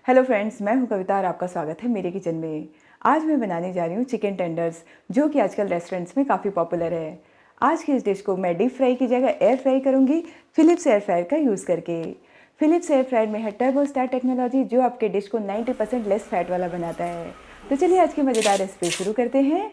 Hello friends, मैं हूं कविता और आपका स्वागत है मेरे किचन में। आज मैं बनाने जा रही हूं चिकन टेंडर्स, जो कि आजकल रेस्टोरेंट्स में काफ़ी पॉपुलर है। आज की इस डिश को मैं डीप फ्राई की जगह एयर फ्राई करूंगी, फिलिप्स एयर फ्रायर का यूज़ करके। फिलिप्स एयर फ्रायर में है टर्बो स्टार टेक्नोलॉजी, जो आपके डिश को 90% लेस फैट वाला बनाता है। तो चलिए आज की मज़ेदार रेसिपी शुरू करते हैं।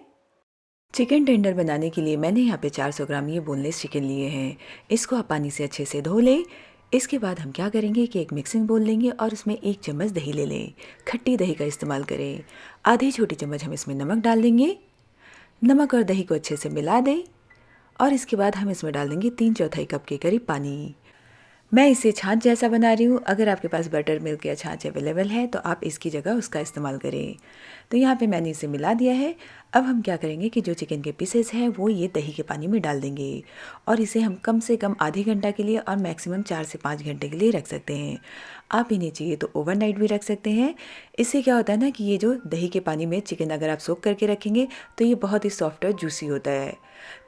चिकन टेंडर बनाने के लिए मैंने यहाँ पे 400 ग्राम ये बोनलेस चिकन लिए हैं। इसको आप पानी से अच्छे से धो लें। इसके बाद हम क्या करेंगे कि एक मिक्सिंग बोल लेंगे और उसमें 1 चम्मच दही ले लें। खट्टी दही का इस्तेमाल करें। आधी छोटी चम्मच हम इसमें नमक डाल देंगे। नमक और दही को अच्छे से मिला दें और इसके बाद हम इसमें डाल देंगे 3/4 कप के करीब पानी। मैं इसे छाछ जैसा बना रही हूँ। अगर आपके पास बटर मिल्क या छाछ अवेलेबल है तो आप इसकी जगह उसका इस्तेमाल करें। तो यहाँ पे मैंने इसे मिला दिया है। अब हम क्या करेंगे कि जो चिकन के पीसेस हैं वो ये दही के पानी में डाल देंगे और इसे हम कम से कम आधे घंटा के लिए और मैक्सिमम 4 से 5 घंटे के लिए रख सकते हैं। आप इन्हें चाहिए तो ओवरनाइट भी रख सकते हैं। इससे क्या होता है ना कि ये जो दही के पानी में चिकन अगर आप सोक करके रखेंगे तो ये बहुत ही सॉफ्ट और जूसी होता है।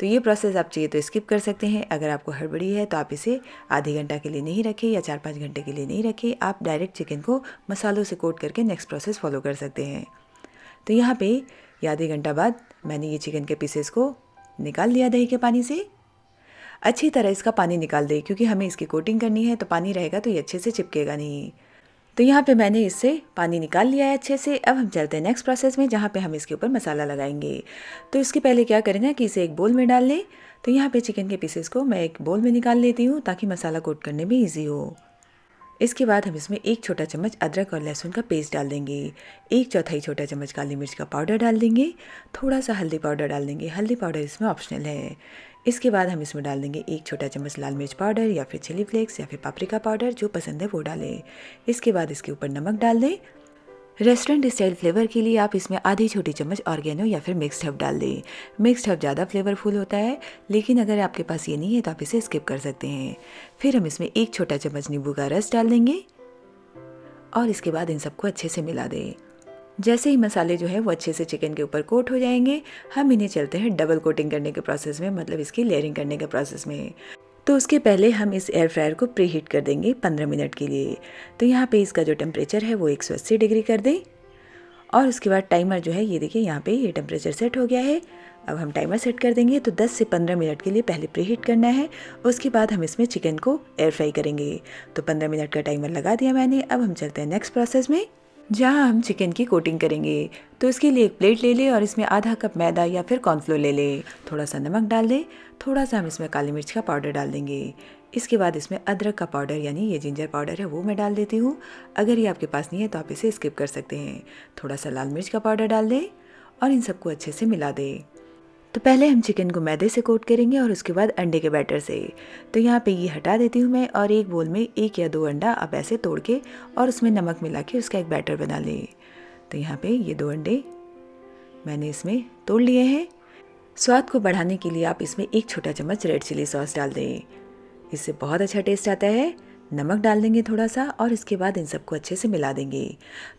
तो ये प्रोसेस आप चाहिए तो स्किप कर सकते हैं। अगर आपको हड़बड़ी है तो आप इसे आधे घंटा के लिए नहीं रखें या 4-5 घंटे के लिए नहीं रखें। आप डायरेक्ट चिकन को मसालों से कोट करके नेक्स्ट प्रोसेस फॉलो कर सकते हैं। तो यहाँ पे ये आधे घंटा बाद मैंने ये चिकन के पीसेस को निकाल लिया दही के पानी से। अच्छी तरह इसका पानी निकाल दें, क्योंकि हमें इसकी कोटिंग करनी है, तो पानी रहेगा तो ये अच्छे से चिपकेगा नहीं। तो यहाँ पे मैंने इससे पानी निकाल लिया है अच्छे से। अब हम चलते हैं नेक्स्ट प्रोसेस में, जहाँ पे हम इसके ऊपर मसाला लगाएंगे। तो इसके पहले क्या करें ना कि इसे एक बोल में डाल लें। तो यहाँ पे चिकन के पीसेस को मैं एक बोल में निकाल लेती हूँ ताकि मसाला कोट करने में ईजी हो। इसके बाद हम इसमें 1 छोटा चम्मच अदरक और लहसुन का पेस्ट डाल देंगे। 1/4 छोटा चम्मच काली मिर्च का पाउडर डाल देंगे। थोड़ा सा हल्दी पाउडर डाल देंगे। हल्दी पाउडर इसमें ऑप्शनल है। इसके बाद हम इसमें डाल देंगे 1 छोटा चम्मच लाल मिर्च पाउडर या फिर चिली फ्लेक्स या फिर पापरिका पाउडर, जो पसंद है वो डालें। इसके बाद इसके ऊपर नमक डाल दें। रेस्टोरेंट स्टाइल फ्लेवर के लिए आप इसमें आधी छोटी चम्मच ऑर्गेनो या फिर मिक्स्ड हर्ब डाल दें। मिक्स्ड हर्ब ज़्यादा फ्लेवरफुल होता है, लेकिन अगर आपके पास ये नहीं है तो आप इसे स्किप कर सकते हैं। फिर हम इसमें 1 छोटा चम्मच नींबू का रस डाल देंगे और इसके बाद इन सबको अच्छे से मिला दें। जैसे ही मसाले जो है वो अच्छे से चिकन के ऊपर कोट हो जाएंगे, हम इन्हें चलते हैं डबल कोटिंग करने के प्रोसेस में, मतलब इसकी लेयरिंग करने के प्रोसेस में। तो उसके पहले हम इस एयर फ्रायर को प्री हीट कर देंगे 15 मिनट के लिए। तो यहाँ पे इसका जो टेम्परेचर है वो 180 डिग्री कर दें और उसके बाद टाइमर जो है ये देखिए यहाँ पे ये टेम्परेचर सेट हो गया है। अब हम टाइमर सेट कर देंगे। तो 10 से 15 मिनट के लिए पहले प्री हीट करना है, उसके बाद हम इसमें चिकन को एयर फ्राई करेंगे। तो 15 मिनट का टाइमर लगा दिया मैंने। अब हम चलते हैं नेक्स्ट प्रोसेस में, जहाँ हम चिकन की कोटिंग करेंगे। तो इसके लिए एक प्लेट ले लें और इसमें आधा कप मैदा या फिर कॉर्नफ्लोर ले लें। थोड़ा सा नमक डाल दें। थोड़ा सा हम इसमें काली मिर्च का पाउडर डाल देंगे। इसके बाद इसमें अदरक का पाउडर यानी ये जिंजर पाउडर है वो मैं डाल देती हूँ। अगर ये आपके पास नहीं है तो आप इसे स्किप कर सकते हैं। थोड़ा सा लाल मिर्च का पाउडर डाल दें और इन सबको अच्छे से मिला दें। तो पहले हम चिकन को मैदे से कोट करेंगे और उसके बाद अंडे के बैटर से। तो यहाँ पे ये हटा देती हूँ मैं और एक बोल में 1 या 2 अंडा आप ऐसे तोड़ के और उसमें नमक मिला के उसका एक बैटर बना लें। तो यहाँ पे ये 2 अंडे मैंने इसमें तोड़ लिए हैं। स्वाद को बढ़ाने के लिए आप इसमें 1 छोटा चम्मच रेड चिली सॉस डाल दें, इससे बहुत अच्छा टेस्ट आता है। नमक डाल देंगे थोड़ा सा और इसके बाद इन सबको अच्छे से मिला देंगे।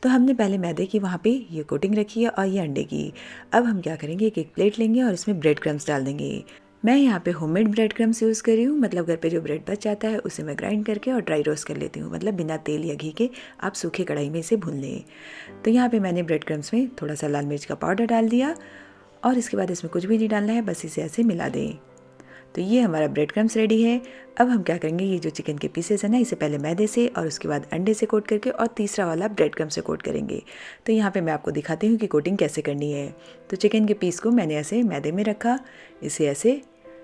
तो हमने पहले मैदे की वहाँ पे ये कोटिंग रखी है और ये अंडे की। अब हम क्या करेंगे, एक प्लेट लेंगे और इसमें ब्रेड क्रम्स डाल देंगे। मैं यहाँ पे होममेड ब्रेड क्रम्स यूज़ कर रही हूँ, मतलब घर पे जो ब्रेड बच जाता है उसे मैं ग्राइंड करके और ड्राई रोस्ट कर लेती हूँ, मतलब बिना तेल या घी के आप सूखे कढ़ाई में इसे भून लें। तो यहाँ पर मैंने ब्रेड क्रम्स में थोड़ा सा लाल मिर्च का पाउडर डाल दिया और इसके बाद इसमें कुछ भी नहीं डालना है, बस इसे ऐसे मिला दें। तो ये हमारा ब्रेड क्रम्स रेडी है। अब हम क्या करेंगे, ये जो चिकन के पीसेस है ना, इसे पहले मैदे से और उसके बाद अंडे से कोट करके और तीसरा वाला ब्रेड क्रम्स से कोट करेंगे। तो यहाँ पे मैं आपको दिखाती हूँ कि कोटिंग कैसे करनी है। तो चिकन के पीस को मैंने ऐसे मैदे में रखा, इसे ऐसे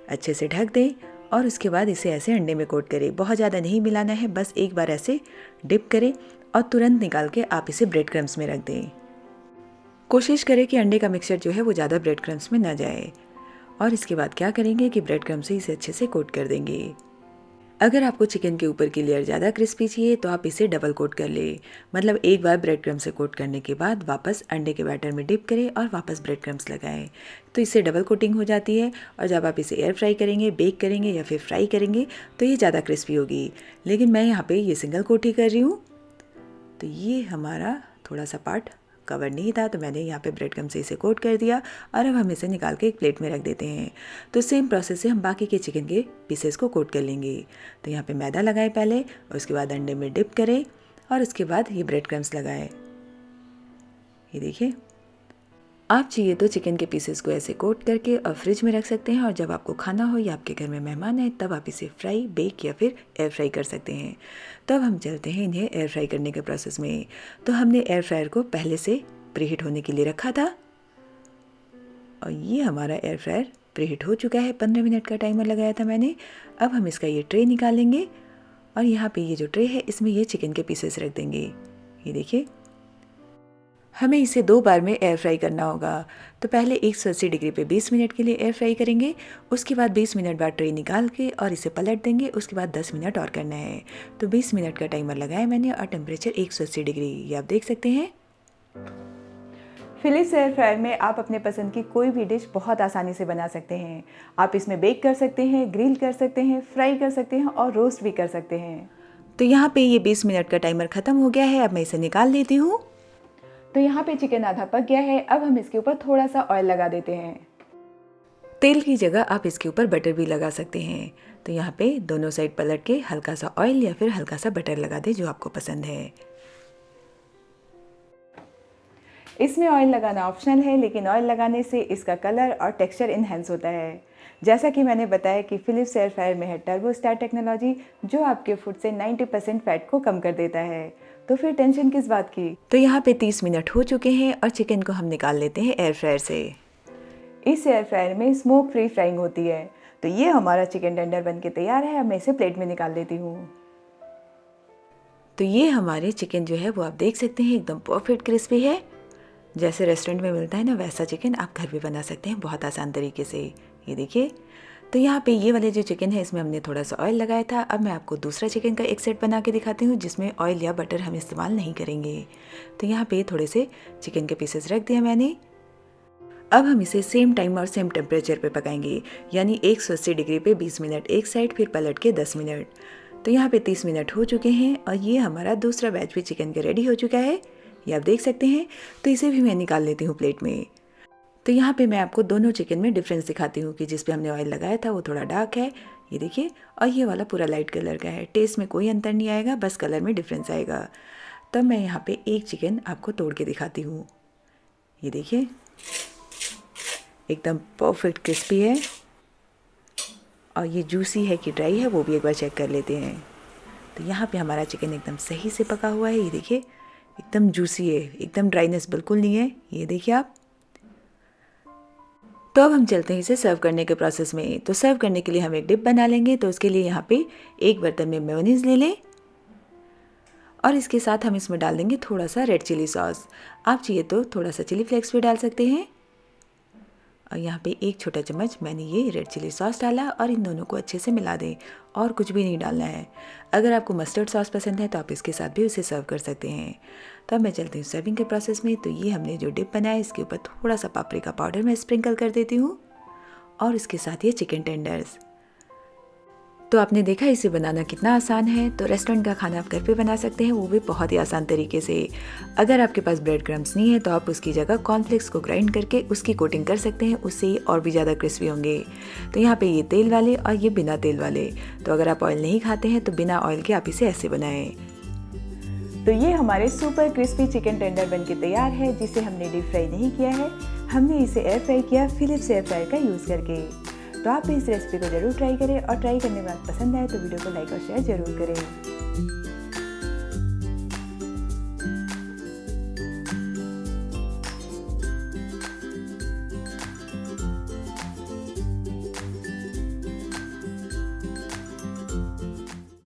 अच्छे से ढक दें और उसके बाद इसे ऐसे अंडे में कोट करें। बहुत ज़्यादा नहीं मिलाना है, बस एक बार ऐसे डिप करें और तुरंत निकाल के आप इसे ब्रेड क्रम्स में रख दें। कोशिश करें कि अंडे का मिक्सचर जो है वो ज़्यादा ब्रेड क्रम्स में ना जाए। और इसके बाद क्या करेंगे कि ब्रेड क्रम्स से इसे अच्छे से कोट कर देंगे। अगर आपको चिकन के ऊपर की लेयर ज़्यादा क्रिस्पी चाहिए तो आप इसे डबल कोट कर ले, मतलब एक बार ब्रेड क्रम्स से कोट करने के बाद वापस अंडे के बैटर में डिप करें और वापस ब्रेड क्रम्स लगाएं। तो इससे डबल कोटिंग हो जाती है और जब आप इसे एयर फ्राई करेंगे, बेक करेंगे या फिर फ्राई करेंगे तो ये ज़्यादा क्रिस्पी होगी। लेकिन मैं यहाँ पर ये सिंगल कोट ही कर रही हूँ। तो ये हमारा थोड़ा सा पार्ट कवर नहीं था, तो मैंने यहाँ पे ब्रेड क्रम्स से इसे कोट कर दिया और अब हम इसे निकाल के एक प्लेट में रख देते हैं। तो सेम प्रोसेस से हम बाकी के चिकन के पीसेस को कोट कर लेंगे। तो यहाँ पे मैदा लगाएं पहले और उसके बाद अंडे में डिप करें और उसके बाद ये ब्रेड क्रम्स लगाए। ये देखिए, आप चाहिए तो चिकन के पीसेस को ऐसे कोट करके और फ्रिज में रख सकते हैं, और जब आपको खाना हो या आपके घर में मेहमान आए तब आप इसे फ्राई, बेक या फिर एयर फ्राई कर सकते हैं। तो अब हम चलते हैं इन्हें एयर फ्राई करने के प्रोसेस में। तो हमने एयर फ्रायर को पहले से प्रीहीट होने के लिए रखा था, और ये हमारा एयर फ्रायर प्रीहीट हो चुका है। 15 मिनट का टाइमर लगाया था मैंने। अब हम इसका ये ट्रे निकालेंगे, और यहाँ पे ये जो ट्रे है इसमें ये चिकन के पीसेस रख देंगे। ये देखिए, हमें इसे 2 बार में एयर फ्राई करना होगा। तो पहले 180 डिग्री पे 20 मिनट के लिए एयर फ्राई करेंगे, उसके बाद 20 मिनट बाद ट्रे निकाल के और इसे पलट देंगे, उसके बाद 10 मिनट और करना है। तो 20 मिनट का टाइमर लगाया मैंने, और टेम्परेचर 180 डिग्री, ये आप देख सकते हैं। फिलिप्स एयर फ्रायर में आप अपने पसंद की कोई भी डिश बहुत आसानी से बना सकते हैं। आप इसमें बेक कर सकते हैं, ग्रिल कर सकते हैं, फ्राई कर सकते हैं और रोस्ट भी कर सकते हैं। तो यहाँ पे ये 20 मिनट का टाइमर ख़त्म हो गया है। अब मैं इसे निकाल लेती हूँ। तो यहाँ पे चिकन आधा पक गया है। अब हम इसके ऊपर थोड़ा सा ऑयल लगा देते हैं। तेल की जगह आप इसके ऊपर बटर भी लगा सकते हैं। तो यहाँ पे दोनों साइड पलट के हल्का सा ऑयल या फिर हल्का सा बटर लगा दें, जो आपको पसंद है। इसमें ऑयल लगाना ऑप्शनल है, लेकिन ऑयल लगाने से इसका कलर और टेक्सचर इन्हेंस होता है। जैसा कि मैंने बताया कि फिलिप्स एयर फ्रायर में है टर्बो स्टार टेक्नोलॉजी, जो आपके फूड से 90% फैट को कम कर देता है। तो फिर टेंशन किस बात की। तो यहाँ पे 30 मिनट हो चुके हैं, और चिकन को हम निकाल लेते हैं एयर फ्रायर से। इस एयर फ्रायर में स्मोक फ्री फ्राइंग होती है। तो ये हमारा चिकन टेंडर बन के तैयार है। अब मैं इसे प्लेट में निकाल लेती हूँ। तो ये हमारे चिकन जो है वो आप देख सकते हैं, एकदम परफेक्ट क्रिस्पी है। जैसे रेस्टोरेंट में मिलता है ना, वैसा चिकन आप घर भी बना सकते हैं बहुत आसान तरीके से। ये देखिए, तो यहाँ पे ये वाले जो चिकन है इसमें हमने थोड़ा सा ऑयल लगाया था। अब मैं आपको दूसरा चिकन का एक सेट बना के दिखाती हूँ, जिसमें ऑयल या बटर हम इस्तेमाल नहीं करेंगे। तो यहाँ पे थोड़े से चिकन के पीसेस रख दिए मैंने। अब हम इसे सेम टाइम और सेम टेम्परेचर पे पकाएंगे, यानी 180 डिग्री पे 20 मिनट एक साइड, फिर पलट के 10 मिनट। तो यहाँ पे 30 मिनट हो चुके हैं, और ये हमारा दूसरा बैच भी चिकन का रेडी हो चुका है। ये आप देख सकते हैं। तो इसे भी मैं निकाल लेती हूँ प्लेट में। तो यहाँ पे मैं आपको दोनों चिकन में डिफरेंस दिखाती हूँ कि जिस पे हमने ऑयल लगाया था वो थोड़ा डार्क है, ये देखिए, और ये वाला पूरा लाइट कलर का है। टेस्ट में कोई अंतर नहीं आएगा, बस कलर में डिफरेंस आएगा। तब मैं यहाँ पे एक चिकन आपको तोड़ के दिखाती हूँ। ये देखिए, एकदम परफेक्ट क्रिस्पी है, और ये जूसी है कि ड्राई है वो भी एक बार चेक कर लेते हैं। तो यहाँ पे हमारा चिकन एकदम सही से पका हुआ है। ये देखिए, एकदम जूसी है, एकदम ड्राइनेस बिल्कुल नहीं है। ये देखिए आप। तो अब हम चलते हैं इसे सर्व करने के प्रोसेस में। तो सर्व करने के लिए हम एक डिप बना लेंगे। तो उसके लिए यहाँ पे एक बर्तन में मेयोनीज ले लें, और इसके साथ हम इसमें डाल देंगे थोड़ा सा रेड चिली सॉस। आप चाहिए तो थोड़ा सा चिली फ्लेक्स भी डाल सकते हैं। और यहाँ पे 1 छोटा चम्मच मैंने ये रेड चिली सॉस डाला, और इन दोनों को अच्छे से मिला दें, और कुछ भी नहीं डालना है। अगर आपको मस्टर्ड सॉस पसंद है तो आप इसके साथ भी उसे सर्व कर सकते हैं। तो अब मैं चलती हूँ सर्विंग के प्रोसेस में। तो ये हमने जो डिप बनाया, इसके ऊपर थोड़ा सा पापरिका पाउडर मैं स्प्रिंकल कर देती हूँ, और इसके साथ ये चिकन टेंडर्स। तो आपने देखा इसे बनाना कितना आसान है। तो रेस्टोरेंट का खाना आप घर पे बना सकते हैं, वो भी बहुत ही आसान तरीके से। अगर आपके पास ब्रेड क्रम्स नहीं है तो आप उसकी जगह कॉर्नफ्लेक्स को ग्राइंड करके उसकी कोटिंग कर सकते हैं, उससे ये और भी ज़्यादा क्रिस्पी होंगे। तो यहाँ पे ये तेल वाले और ये बिना तेल वाले। तो अगर आप ऑयल नहीं खाते हैं तो बिना ऑयल के आप इसे ऐसे बनाएं। तो ये हमारे सुपर क्रिस्पी चिकन टेंडर बनके तैयार है, जिसे हमने डीप फ्राई नहीं किया है। हमने इसे एयर फ्राई किया फिलिप्स एयर फ्रायर का यूज़ करके। तो आप इस रेसिपी को जरूर ट्राई करें, और ट्राई करने के बाद पसंद आए तो वीडियो को लाइक और शेयर जरूर करें।